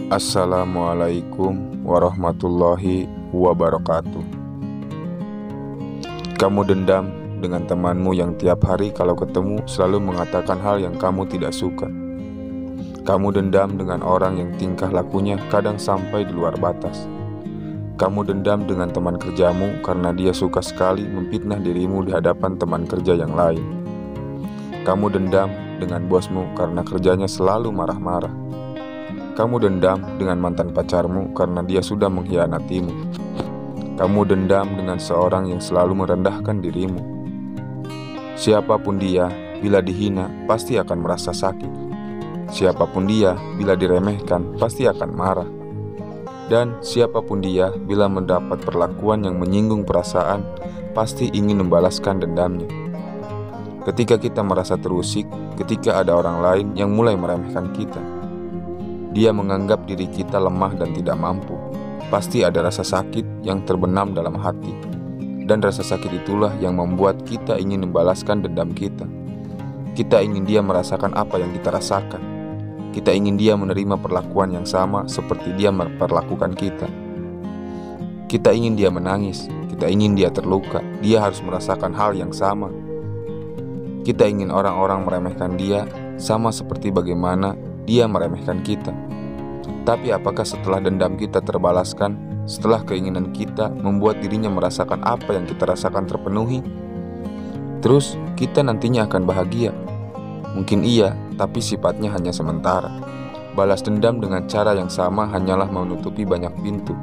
Assalamualaikum warahmatullahi wabarakatuh. Kamu dendam dengan temanmu yang tiap hari kalau ketemu selalu mengatakan hal yang kamu tidak suka. Kamu dendam dengan orang yang tingkah lakunya kadang sampai di luar batas. Kamu dendam dengan teman kerjamu karena dia suka sekali memfitnah dirimu di hadapan teman kerja yang lain. Kamu dendam dengan bosmu karena kerjanya selalu marah-marah. Kamu dendam dengan mantan pacarmu karena dia sudah mengkhianatimu. Kamu dendam dengan seorang yang selalu merendahkan dirimu. Siapapun dia, bila dihina, pasti akan merasa sakit. Siapapun dia, bila diremehkan, pasti akan marah. Dan siapapun dia, bila mendapat perlakuan yang menyinggung perasaan, pasti ingin membalaskan dendamnya. Ketika kita merasa terusik, ketika ada orang lain yang mulai meremehkan kita, dia menganggap diri kita lemah dan tidak mampu. Pasti ada rasa sakit yang terbenam dalam hati. Dan rasa sakit itulah yang membuat kita ingin membalaskan dendam kita. Kita ingin dia merasakan apa yang kita rasakan. Kita ingin dia menerima perlakuan yang sama seperti dia memperlakukan kita. Kita ingin dia menangis. Kita ingin dia terluka. Dia harus merasakan hal yang sama. Kita ingin orang-orang meremehkan dia sama seperti bagaimana dia meremehkan kita. Tapi apakah setelah dendam kita terbalaskan, setelah keinginan kita membuat dirinya merasakan apa yang kita rasakan terpenuhi, terus kita nantinya akan bahagia? Mungkin iya, tapi sifatnya hanya sementara. Balas dendam dengan cara yang sama hanyalah menutupi banyak pintu,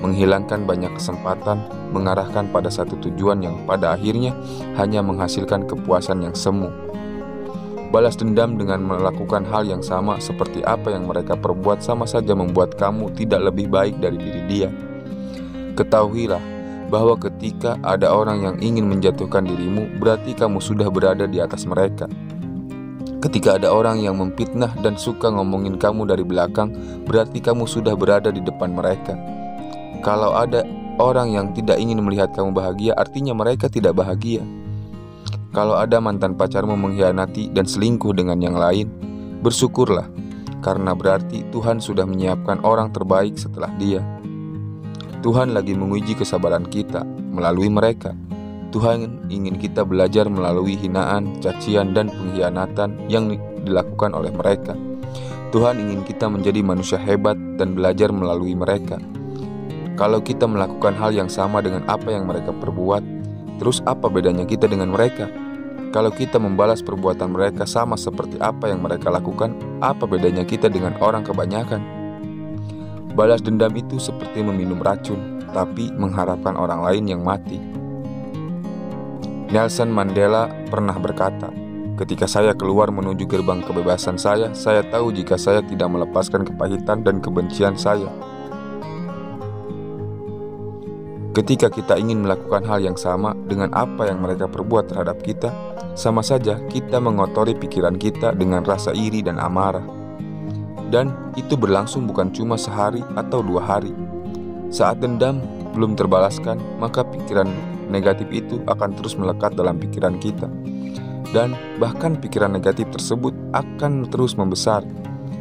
menghilangkan banyak kesempatan, mengarahkan pada satu tujuan yang pada akhirnya hanya menghasilkan kepuasan yang semu. Balas dendam dengan melakukan hal yang sama seperti apa yang mereka perbuat sama saja membuat kamu tidak lebih baik dari diri dia. Ketahuilah bahwa ketika ada orang yang ingin menjatuhkan dirimu, berarti kamu sudah berada di atas mereka. Ketika ada orang yang memfitnah dan suka ngomongin kamu dari belakang, berarti kamu sudah berada di depan mereka. Kalau ada orang yang tidak ingin melihat kamu bahagia, artinya mereka tidak bahagia. Kalau ada mantan pacarmu mengkhianati dan selingkuh dengan yang lain, bersyukurlah, karena berarti Tuhan sudah menyiapkan orang terbaik setelah dia. Tuhan lagi menguji kesabaran kita melalui mereka. Tuhan ingin kita belajar melalui hinaan, cacian, dan pengkhianatan yang dilakukan oleh mereka. Tuhan ingin kita menjadi manusia hebat dan belajar melalui mereka. Kalau kita melakukan hal yang sama dengan apa yang mereka perbuat, terus apa bedanya kita dengan mereka? Kalau kita membalas perbuatan mereka sama seperti apa yang mereka lakukan, apa bedanya kita dengan orang kebanyakan? Balas dendam itu seperti meminum racun, tapi mengharapkan orang lain yang mati. Nelson Mandela pernah berkata, "Ketika saya keluar menuju gerbang kebebasan saya tahu jika saya tidak melepaskan kepahitan dan kebencian saya." Ketika kita ingin melakukan hal yang sama dengan apa yang mereka perbuat terhadap kita, sama saja kita mengotori pikiran kita dengan rasa iri dan amarah. Dan itu berlangsung bukan cuma sehari atau 2 hari. Saat dendam belum terbalaskan, maka pikiran negatif itu akan terus melekat dalam pikiran kita. Dan bahkan pikiran negatif tersebut akan terus membesar,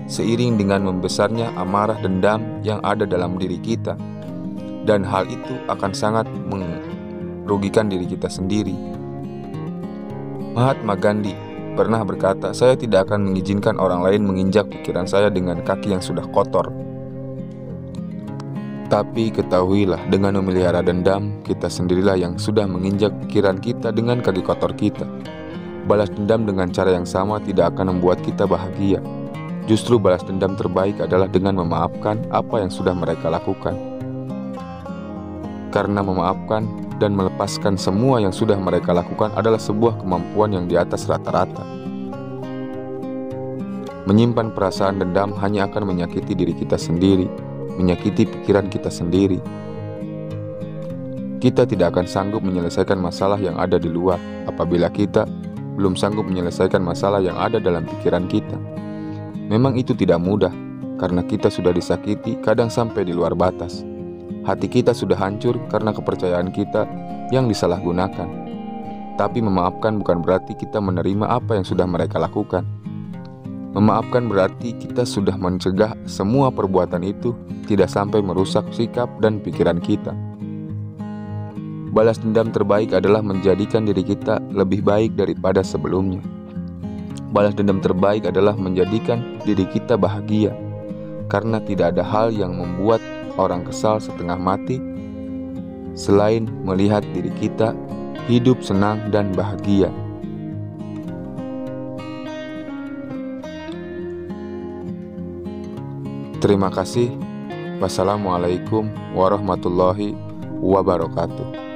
seiring dengan membesarnya amarah dendam yang ada dalam diri kita. Dan hal itu akan sangat merugikan diri kita sendiri. Mahatma Gandhi pernah berkata, "Saya tidak akan mengizinkan orang lain menginjak pikiran saya dengan kaki yang sudah kotor." Tapi ketahuilah, dengan memelihara dendam, kita sendirilah yang sudah menginjak pikiran kita dengan kaki kotor kita. Balas dendam dengan cara yang sama tidak akan membuat kita bahagia. Justru balas dendam terbaik adalah dengan memaafkan apa yang sudah mereka lakukan. Karena memaafkan dan melepaskan semua yang sudah mereka lakukan adalah sebuah kemampuan yang di atas rata-rata. Menyimpan perasaan dendam hanya akan menyakiti diri kita sendiri, menyakiti pikiran kita sendiri. Kita tidak akan sanggup menyelesaikan masalah yang ada di luar apabila kita belum sanggup menyelesaikan masalah yang ada dalam pikiran kita. Memang itu tidak mudah, karena kita sudah disakiti kadang sampai di luar batas. Hati kita sudah hancur karena kepercayaan kita yang disalahgunakan. Tapi memaafkan bukan berarti kita menerima apa yang sudah mereka lakukan. Memaafkan berarti kita sudah mencegah semua perbuatan itu tidak sampai merusak sikap dan pikiran kita. Balas dendam terbaik adalah menjadikan diri kita lebih baik daripada sebelumnya. Balas dendam terbaik adalah menjadikan diri kita bahagia, karena tidak ada hal yang membuat orang kesal setengah mati selain melihat diri kita hidup senang dan bahagia. Terima kasih. Wassalamualaikum warahmatullahi wabarakatuh.